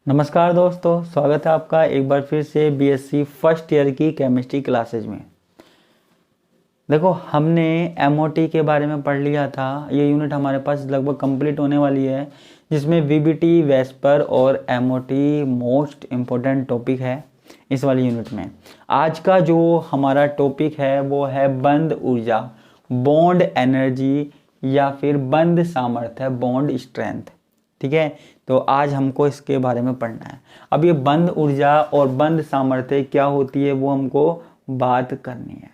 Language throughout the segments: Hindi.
नमस्कार दोस्तों, स्वागत है आपका एक बार फिर से बीएससी फर्स्ट ईयर की केमिस्ट्री क्लासेज में। देखो, हमने एमओटी के बारे में पढ़ लिया था। ये यूनिट हमारे पास लगभग कंप्लीट होने वाली है, जिसमें वीबीटी, वेस्पर और एमओटी मोस्ट इम्पोर्टेंट टॉपिक है इस वाली यूनिट में। आज का जो हमारा टॉपिक है वो है बंद ऊर्जा, बॉन्ड एनर्जी या फिर बंद सामर्थ्य, बॉन्ड स्ट्रेंथ। ठीक है, तो आज हमको इसके बारे में पढ़ना है। अब ये बंद ऊर्जा और बंद सामर्थ्य क्या होती है वो हमको बात करनी है।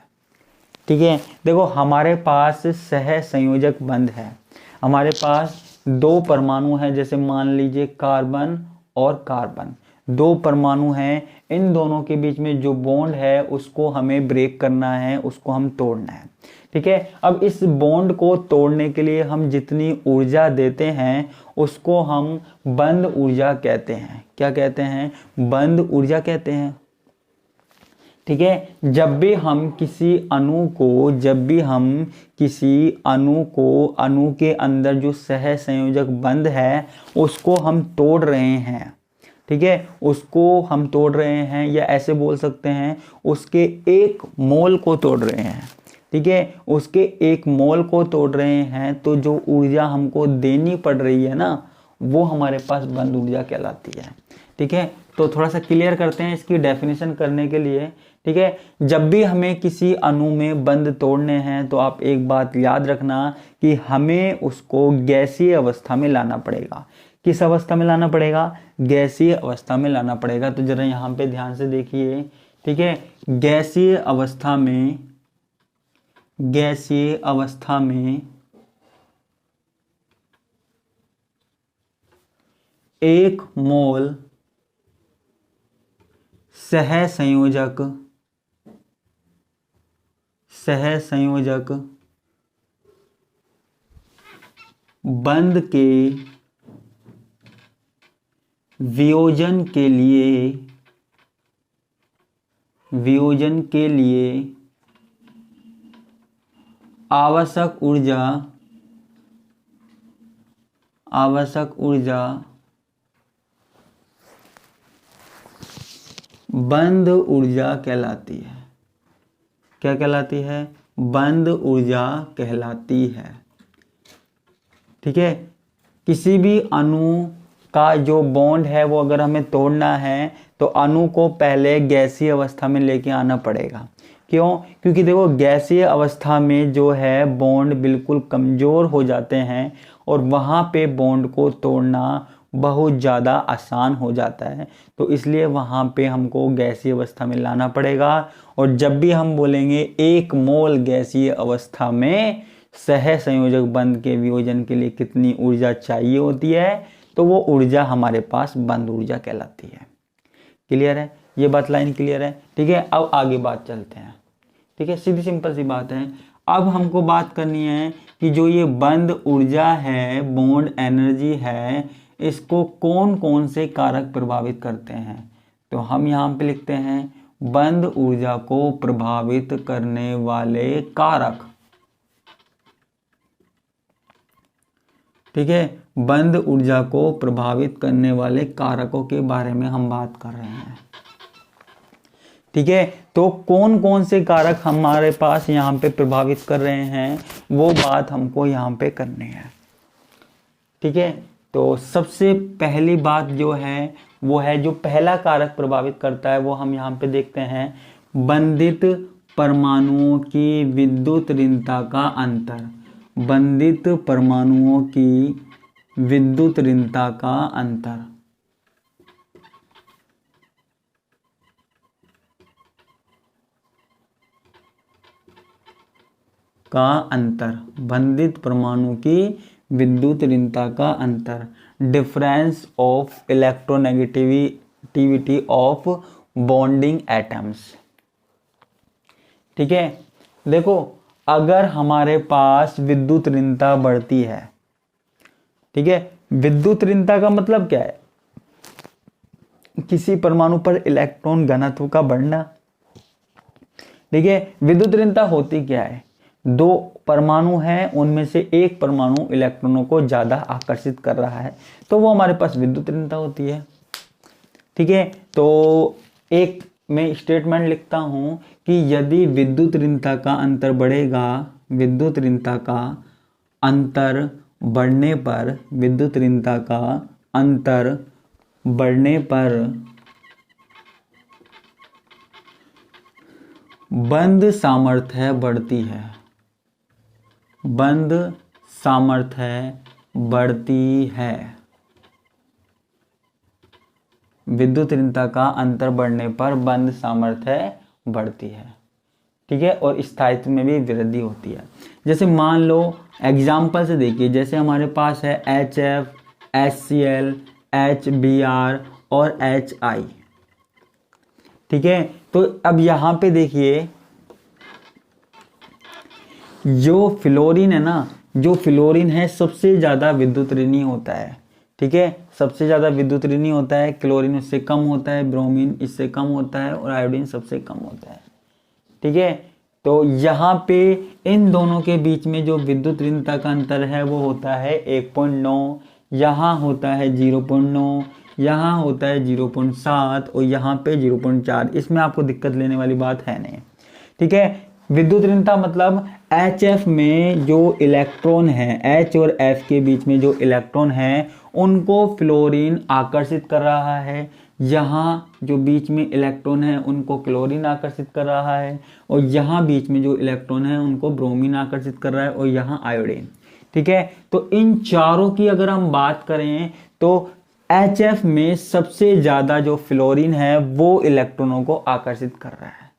ठीक है, देखो हमारे पास सह संयोजक बंध है। हमारे पास दो परमाणु हैं, जैसे मान लीजिए कार्बन और कार्बन, दो परमाणु हैं। इन दोनों के बीच में जो बॉन्ड है उसको हमें ब्रेक करना है, उसको हम तोड़ना है। ठीक है, अब इस बॉन्ड को तोड़ने के लिए हम जितनी ऊर्जा देते हैं उसको हम बंद ऊर्जा कहते हैं। क्या कहते हैं? बंद ऊर्जा कहते हैं। ठीक है, जब भी हम किसी अणु को अणु के अंदर जो सह संयोजक बंध है उसको हम तोड़ रहे हैं। ठीक है, उसको हम तोड़ रहे हैं, या ऐसे बोल सकते हैं उसके एक मोल को तोड़ रहे हैं। ठीक है, उसके एक मोल को तोड़ रहे हैं, तो जो ऊर्जा हमको देनी पड़ रही है ना, वो हमारे पास बंद ऊर्जा कहलाती है। ठीक है, तो थोड़ा सा क्लियर करते हैं इसकी डेफिनेशन करने के लिए। ठीक है, जब भी हमें किसी अणु में बंध तोड़ने हैं तो आप एक बात याद रखना कि हमें उसको गैसीय अवस्था में लाना पड़ेगा। किस अवस्था में लाना पड़ेगा? गैसीय अवस्था में लाना पड़ेगा। तो जरा यहाँ पे ध्यान से देखिए। ठीक है, गैसीय अवस्था में एक मोल सह संयोजक बंध के वियोजन के लिए आवश्यक ऊर्जा बंद ऊर्जा कहलाती है। क्या कहलाती है? बंद ऊर्जा कहलाती है। ठीक है, किसी भी अणु का जो बॉन्ड है वो अगर हमें तोड़ना है तो अणु को पहले गैसीय अवस्था में लेके आना पड़ेगा। क्यों? क्योंकि देखो गैसीय अवस्था में जो है बॉन्ड बिल्कुल कमज़ोर हो जाते हैं और वहाँ पे बॉन्ड को तोड़ना बहुत ज़्यादा आसान हो जाता है। तो इसलिए वहाँ पे हमको गैसीय अवस्था में लाना पड़ेगा। और जब भी हम बोलेंगे एक मोल गैसीय अवस्था में सह संयोजक बंध के वियोजन के लिए कितनी ऊर्जा चाहिए होती है, तो वो ऊर्जा हमारे पास बंद ऊर्जा कहलाती है। क्लियर है? ये बात लाइन क्लियर है? ठीक है, अब आगे बात चलते हैं। ठीक है, सीधी सिंपल सी बात है। अब हमको बात करनी है कि जो ये बंद ऊर्जा है, बॉन्ड एनर्जी है, इसको कौन कौन से कारक प्रभावित करते हैं। तो हम यहाँ पे लिखते हैं बंद ऊर्जा को प्रभावित करने वाले कारक। ठीक है, बंद ऊर्जा को प्रभावित करने वाले कारकों के बारे में हम बात कर रहे हैं। ठीक है, तो कौन कौन से कारक हमारे पास यहाँ पे प्रभावित कर रहे हैं वो बात हमको यहाँ पे करनी है। ठीक है, तो सबसे पहली बात जो है वो है, जो पहला कारक प्रभावित करता है वो हम यहाँ पे देखते हैं, बंधित परमाणुओं की विद्युत ऋणता का अंतर। बंधित परमाणुओं की विद्युत ऋणता का अंतर। बंधित परमाणु की विद्युत ऋणता का अंतर। Difference of electronegativity of bonding atoms. ठीक है, देखो अगर हमारे पास विद्युत ऋणता बढ़ती है, ठीक है, विद्युत ऋणता का मतलब क्या है? किसी परमाणु पर इलेक्ट्रॉन घनत्व का बढ़ना। ठीक है, विद्युत ऋणता होती क्या है? दो परमाणु हैं, उनमें से एक परमाणु इलेक्ट्रॉनों को ज्यादा आकर्षित कर रहा है, तो वो हमारे पास विद्युत ऋणता होती है। ठीक है, तो एक मैं स्टेटमेंट लिखता हूं कि यदि विद्युत ऋणता का अंतर बढ़ेगा, विद्युत ऋणता का अंतर बढ़ने पर, विद्युत ऋणता का अंतर बढ़ने पर बंद सामर्थ्य बढ़ती है, बंद सामर्थ्य बढ़ती है। विद्युत ऋणता का अंतर बढ़ने पर बंद सामर्थ्य बढ़ती है, ठीक है, और स्थायित्व में भी वृद्धि होती है। जैसे मान लो एग्जाम्पल से देखिए, जैसे हमारे पास है HF, HCl, HBr और HI, ठीक है। तो अब यहाँ पे देखिए जो फ्लोरीन है ना, जो फ्लोरीन है सबसे ज़्यादा विद्युत ऋणी होता है, ठीक है, सबसे ज़्यादा विद्युत ऋणी होता है। क्लोरीन उससे कम होता है, ब्रोमीन इससे कम होता है और आयोडीन सबसे कम होता है, ठीक है। तो यहाँ पे इन दोनों के बीच में जो विद्युत ऋणता का अंतर है वो होता है 1.9, यहाँ होता है 0.9, यहाँ होता है 0.7 और यहाँ पे 0.4। इसमें आपको दिक्कत लेने वाली बात है नहीं, ठीक है। विद्युत ऋणता मतलब HF में जो इलेक्ट्रॉन है, H और F के बीच में जो इलेक्ट्रॉन है उनको फ्लोरीन आकर्षित कर रहा है, यहाँ जो बीच में इलेक्ट्रॉन है उनको क्लोरीन आकर्षित कर रहा है और यहाँ बीच में जो इलेक्ट्रॉन है उनको ब्रोमीन आकर्षित कर रहा है और यहाँ आयोडीन, ठीक है। तो इन चारों की अगर हम बात करें तो HF में सबसे ज़्यादा जो फ्लोरीन है वो इलेक्ट्रॉनों को आकर्षित कर रहा है,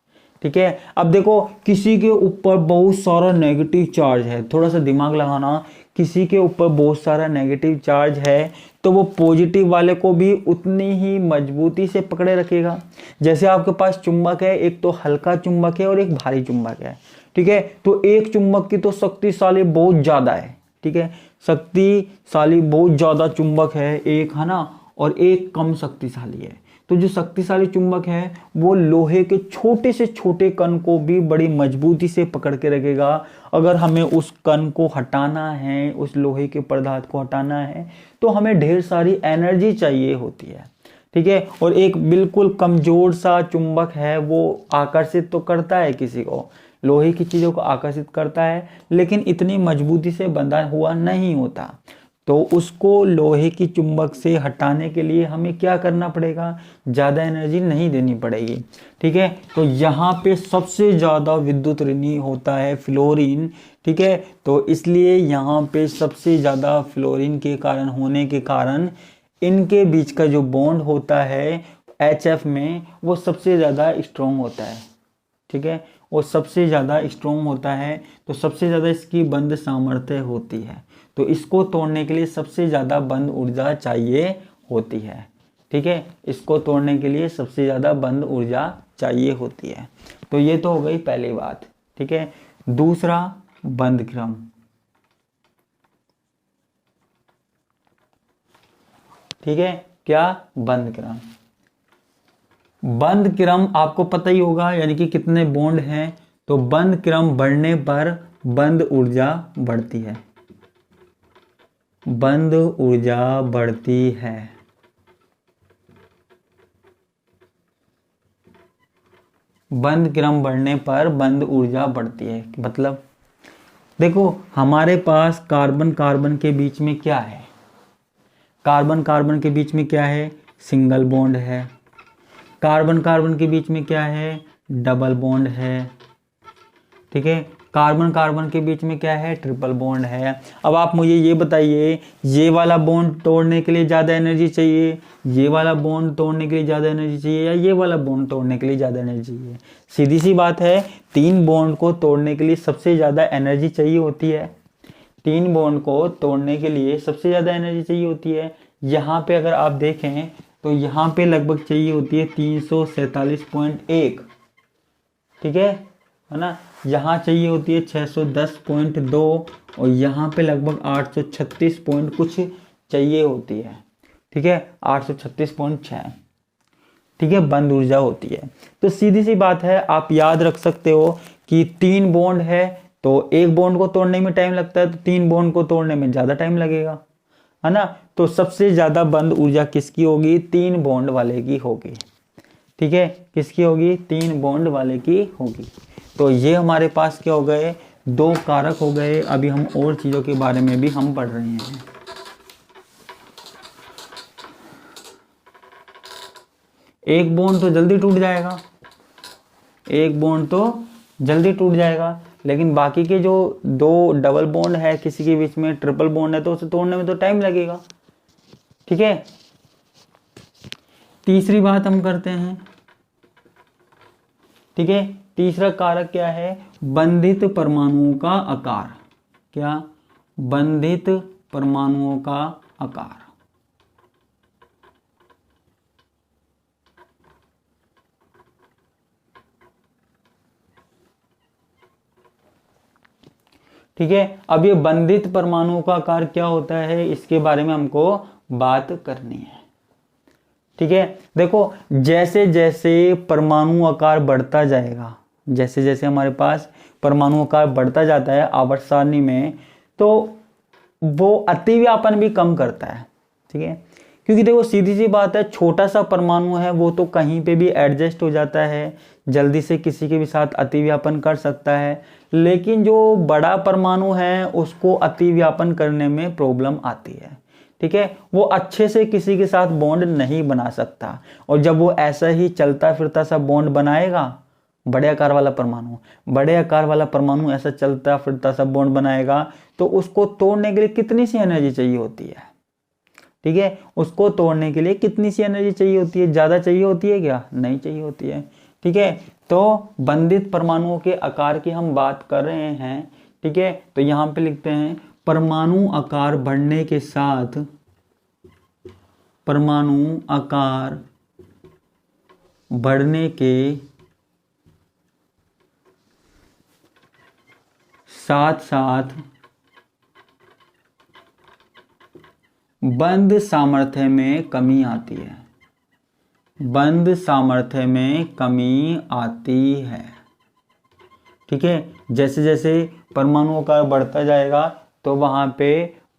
ठीक है। अब देखो किसी के ऊपर बहुत सारा नेगेटिव चार्ज है, थोड़ा सा दिमाग लगाना, किसी के ऊपर बहुत सारा नेगेटिव चार्ज है तो वो पॉजिटिव वाले को भी उतनी ही मजबूती से पकड़े रखेगा। जैसे आपके पास चुंबक है, एक तो हल्का चुंबक है और एक भारी चुंबक है, ठीक है। तो एक चुंबक की तो शक्तिशाली बहुत ज़्यादा है, ठीक है, शक्तिशाली बहुत ज़्यादा चुंबक है एक, है ना, और एक कम शक्तिशाली है। तो जो शक्तिशाली चुंबक है वो लोहे के छोटे से छोटे कण को भी बड़ी मजबूती से पकड़ के रखेगा। अगर हमें उस कण को हटाना है, उस लोहे के पदार्थ को हटाना है तो हमें ढेर सारी एनर्जी चाहिए होती है, ठीक है। और एक बिल्कुल कमजोर सा चुंबक है वो आकर्षित तो करता है किसी को, लोहे की चीज़ों को आकर्षित करता है, लेकिन इतनी मजबूती से बंधा हुआ नहीं होता। तो उसको लोहे की चुंबक से हटाने के लिए हमें क्या करना पड़ेगा, ज़्यादा एनर्जी नहीं देनी पड़ेगी, ठीक है। तो यहाँ पे सबसे ज़्यादा विद्युत ऋणी होता है फ्लोरीन, ठीक है। तो इसलिए यहाँ पे सबसे ज़्यादा फ्लोरीन के कारण होने के कारण इनके बीच का जो बॉन्ड होता है HF में वो सबसे ज़्यादा स्ट्रॉन्ग होता है, ठीक है, वो सबसे ज़्यादा स्ट्रॉन्ग होता है। तो सबसे ज़्यादा इसकी बंद सामर्थ्य होती है, तो इसको तोड़ने के लिए सबसे ज़्यादा बंद ऊर्जा चाहिए होती है, ठीक है, इसको तोड़ने के लिए सबसे ज़्यादा बंद ऊर्जा चाहिए होती है। तो ये तो हो गई पहली बात, ठीक है। दूसरा बंद क्रम, ठीक है, क्या बंद क्रम। बंद क्रम आपको पता ही होगा, यानी कि कितने बॉन्ड हैं। तो बंद क्रम बढ़ने पर बंद ऊर्जा बढ़ती है, बंद ऊर्जा बढ़ती है। बंद क्रम बढ़ने पर बंद ऊर्जा बढ़ती है मतलब देखो हमारे पास कार्बन कार्बन के बीच में क्या है, कार्बन कार्बन के बीच में क्या है, सिंगल बॉन्ड है। कार्बन कार्बन के बीच में क्या है, डबल बॉन्ड है, ठीक है। कार्बन कार्बन के बीच में क्या है, ट्रिपल बॉन्ड है। अब आप मुझे ये बताइए, ये वाला बॉन्ड तोड़ने के लिए ज़्यादा एनर्जी चाहिए, ये वाला बॉन्ड तोड़ने के लिए ज़्यादा एनर्जी चाहिए, या ये वाला बॉन्ड तोड़ने के लिए ज़्यादा एनर्जी चाहिए। सीधी सी बात है, 3 बॉन्ड को तोड़ने के लिए सबसे ज़्यादा एनर्जी चाहिए होती है। 3 बॉन्ड को तोड़ने के लिए सबसे ज़्यादा एनर्जी चाहिए होती है। यहाँ पे अगर आप देखें तो यहाँ पे लगभग चाहिए होती है 347.1, ठीक है ना। यहाँ चाहिए होती है 610.2 और यहाँ पे लगभग 836 पॉइंट कुछ चाहिए होती है, ठीक है, 836.6, ठीक है, बंद ऊर्जा होती है। तो सीधी सी बात है, आप याद रख सकते हो कि 3 बॉन्ड है तो एक बॉन्ड को तोड़ने में टाइम लगता है, तो 3 बॉन्ड को तोड़ने में ज़्यादा टाइम लगेगा। है ना। तो सबसे ज़्यादा बंद ऊर्जा किसकी होगी? 3 बॉन्ड वाले की होगी। ठीक है, किसकी होगी? 3 बॉन्ड वाले की होगी। तो ये हमारे पास क्या हो गए? 2 कारक हो गए। अभी हम और चीज़ों के बारे में भी हम पढ़ रहे हैं। एक बॉन्ड तो जल्दी टूट जाएगा, एक बॉन्ड तो जल्दी टूट जाएगा, लेकिन बाकी के जो 2 डबल बॉन्ड है किसी के बीच में, ट्रिपल बॉन्ड है, तो उसे तोड़ने में तो टाइम लगेगा। ठीक है, तीसरी बात हम करते हैं। ठीक है, तीसरा कारक क्या है? बंधित परमाणुओं का आकार। क्या? बंधित परमाणुओं का आकार। ठीक है, अब ये बंधित परमाणुओं का आकार क्या होता है, इसके बारे में हमको बात करनी है। ठीक है, देखो जैसे जैसे परमाणु आकार बढ़ता जाएगा, जैसे जैसे हमारे पास परमाणु आकार बढ़ता जाता है आवर्त सारणी में, तो वो अतिव्यापन भी कम करता है। ठीक है, क्योंकि देखो सीधी सी बात है, छोटा सा परमाणु है वो तो कहीं पे भी एडजस्ट हो जाता है, जल्दी से किसी के भी साथ अतिव्यापन कर सकता है, लेकिन जो बड़ा परमाणु है उसको अतिव्यापन करने में प्रॉब्लम आती है। ठीक है, वो अच्छे से किसी के साथ बॉन्ड नहीं बना सकता, और जब वो ऐसा ही चलता फिरता सा बॉन्ड बनाएगा, बड़े आकार वाला परमाणु ऐसा चलता फिरता सा बॉन्ड बनाएगा, तो उसको तोड़ने के लिए कितनी सी एनर्जी चाहिए होती है? ठीक है, उसको तोड़ने के लिए कितनी सी एनर्जी चाहिए होती है? ज्यादा चाहिए होती है क्या? नहीं चाहिए होती है। ठीक है, तो बंधित परमाणुओं के आकार की हम बात कर रहे हैं। ठीक है, तो यहां पे लिखते हैं परमाणु आकार बढ़ने के साथ, परमाणु आकार बढ़ने के साथ साथ बंद सामर्थ्य में कमी आती है। बंद सामर्थ्य में कमी आती है। ठीक है, जैसे जैसे परमाणु आकार बढ़ता जाएगा तो वहां पे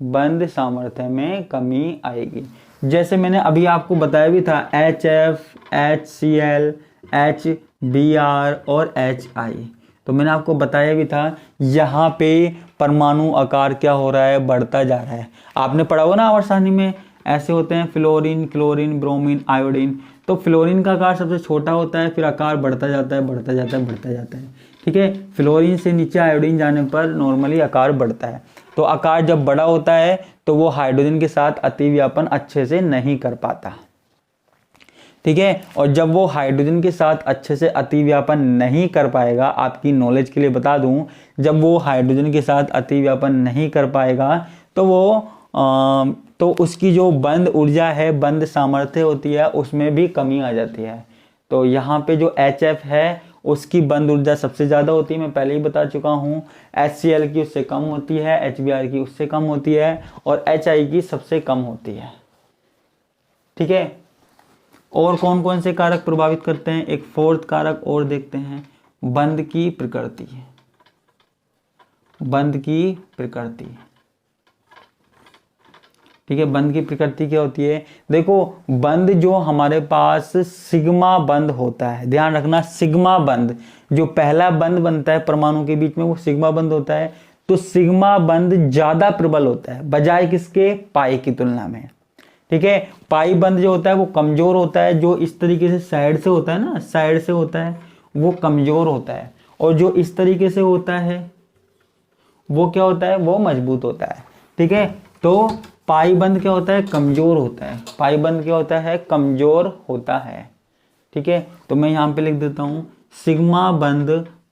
बंद सामर्थ्य में कमी आएगी। जैसे मैंने अभी आपको बताया भी था, HF, HCl, HBr और HI, तो मैंने आपको बताया भी था यहाँ पे परमाणु आकार क्या हो रहा है? बढ़ता जा रहा है। आपने पढ़ा होगा ना आवर्त सारणी में, ऐसे होते हैं फ्लोरीन, क्लोरीन, ब्रोमीन, आयोडीन। तो फ्लोरीन का आकार सबसे छोटा होता है, फिर आकार बढ़ता जाता है, बढ़ता जाता है, बढ़ता जाता है। ठीक है, फ्लोरीन से नीचे आयोडीन जाने पर नॉर्मली आकार बढ़ता है। तो आकार जब बड़ा होता है तो वो हाइड्रोजन के साथ अतिव्यापन अच्छे से नहीं कर पाता। ठीक है, और जब वो हाइड्रोजन के साथ अच्छे से अतिव्यापन नहीं कर पाएगा, आपकी नॉलेज के लिए बता दूं, जब वो हाइड्रोजन के साथ अतिव्यापन नहीं कर पाएगा तो उसकी जो बंद ऊर्जा है, बंद सामर्थ्य होती है, उसमें भी कमी आ जाती है। तो यहाँ पे जो HF है उसकी बंद ऊर्जा सबसे ज़्यादा होती है, मैं पहले ही बता चुका हूँ। HCl की उससे कम होती है, HBr की उससे कम होती है, और HI की सबसे कम होती है। ठीक है, और कौन कौन से कारक प्रभावित करते हैं? एक 4th कारक और देखते हैं, बंध की प्रकृति। बंध की प्रकृति। ठीक है, बंध की प्रकृति क्या होती है? देखो बंध जो हमारे पास सिग्मा बंध होता है, ध्यान रखना, सिग्मा बंध जो पहला बंध बनता है परमाणु के बीच में, वो सिग्मा बंध होता है। तो सिग्मा बंध ज्यादा प्रबल होता है बजाय किसके? पाई की तुलना में। ठीक है, पाई बंध जो होता है वो कमजोर होता है, जो इस तरीके से साइड से होता है ना, साइड से होता है, वो कमजोर होता है, और जो इस तरीके से होता है वो क्या होता है? वो मजबूत होता है। ठीक है, तो पाई बंध क्या होता है? कमजोर होता है। पाई बंध क्या होता है? कमजोर होता है। ठीक है, तो मैं यहाँ पे लिख देता हूँ, सिग्मा बंध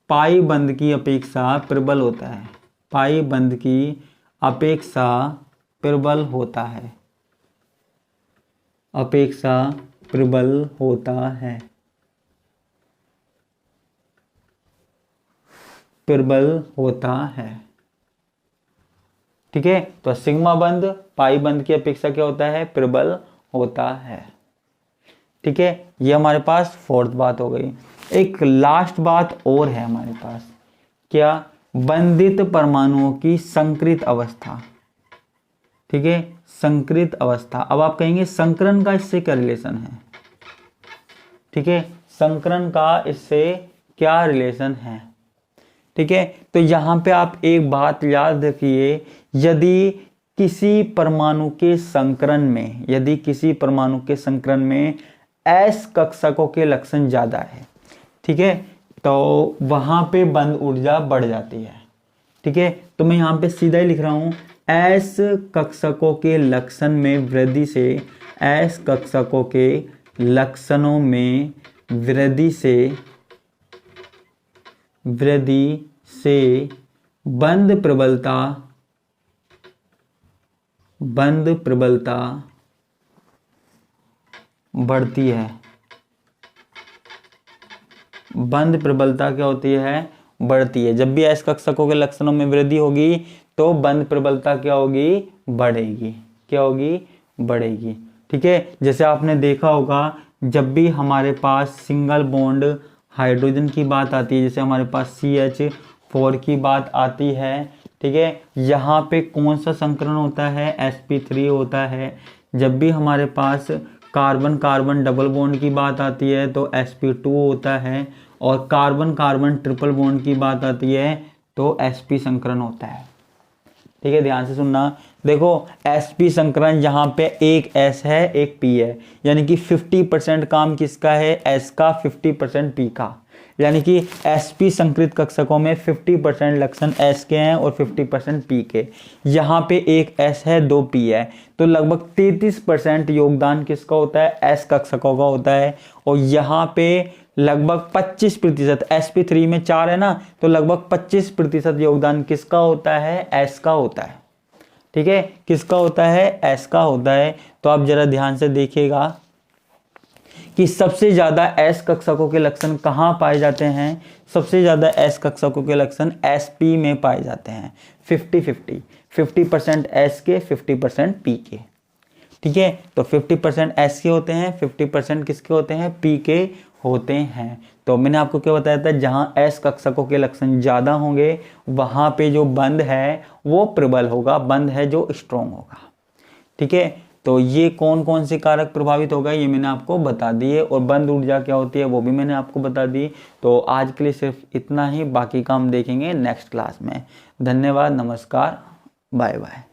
पाई बंध की अपेक्षा प्रबल होता है। पाई बंध की अपेक्षा प्रबल होता है, अपेक्षा प्रबल होता है, प्रबल होता है। ठीक है, तो सिग्मा बंध पाई बंध की अपेक्षा क्या होता है? प्रबल होता है। ठीक है, ये हमारे पास 4th बात हो गई। एक लास्ट बात और है हमारे पास, क्या? बंधित परमाणुओं की संकृत अवस्था। ठीक है, संकृत अवस्था। अब आप कहेंगे संकरण का इससे क्या रिलेशन है, ठीक है, संकरण का इससे क्या रिलेशन है, ठीक है। तो यहाँ पे आप एक बात याद रखिए, यदि किसी परमाणु के संकरण में, यदि किसी परमाणु के संकरण में एस कक्षकों के लक्षण ज्यादा है, ठीक है, तो वहां पे बंद ऊर्जा बढ़ जाती है, ठीक है। तो मैं यहाँ पे सीधा ही लिख रहा हूं, एस कक्षकों के लक्षण में वृद्धि से, एस कक्षकों के लक्षणों में वृद्धि से बंद प्रबलता बढ़ती है। बंद प्रबलता क्या होती है, बढ़ती है। जब भी एस कक्षकों के लक्षणों में वृद्धि होगी तो बंद प्रबलता क्या होगी, बढ़ेगी, क्या होगी, बढ़ेगी, ठीक है। जैसे आपने देखा होगा, जब भी हमारे पास सिंगल बॉन्ड हाइड्रोजन की बात आती है, जैसे हमारे पास CH4 की बात आती है, ठीक है, यहाँ पे कौन सा संकरण होता है, sp3 होता है। जब भी हमारे पास कार्बन कार्बन डबल बॉन्ड की बात आती है तो sp2 होता है, और कार्बन कार्बन ट्रिपल बॉन्ड की बात आती है तो sp संकरण होता है, ठीक है। ध्यान से सुनना, देखो sp संकरण यहाँ पे एक s है एक p है, यानी कि 50% काम किसका है, s का, 50% p का, यानी कि sp संकृत कक्षकों में 50% लक्षण s के हैं और 50% p के। यहाँ पे एक s है दो p है, तो लगभग 33% योगदान किसका होता है, s कक्षकों का होता है। और यहाँ पे लगभग 25%, sp3 में 4 है ना, तो लगभग 25% योगदान किसका होता है, s का होता है, ठीक है। किसका होता है, s का होता है। तो आप जरा ध्यान से देखिएगा कि सबसे ज्यादा s कक्षकों के लक्षण कहाँ पाए जाते हैं, सबसे ज्यादा s कक्षकों के लक्षण sp में पाए जाते हैं, 50% s के 50% p के, ठीक है। तो 50% s के होते हैं, 50% किसके होते हैं, p के होते हैं। तो मैंने आपको क्या बताया था, जहां s कक्षकों के लक्षण ज्यादा होंगे वहां पे जो बंध है वो प्रबल होगा, बंध है जो स्ट्रॉन्ग होगा, ठीक है। तो ये कौन कौन से कारक प्रभावित होगा ये मैंने आपको बता दिए, और बंद ऊर्जा क्या होती है वो भी मैंने आपको बता दी। तो आज के लिए सिर्फ इतना ही, बाकी काम देखेंगे नेक्स्ट क्लास में। धन्यवाद, नमस्कार, बाय बाय।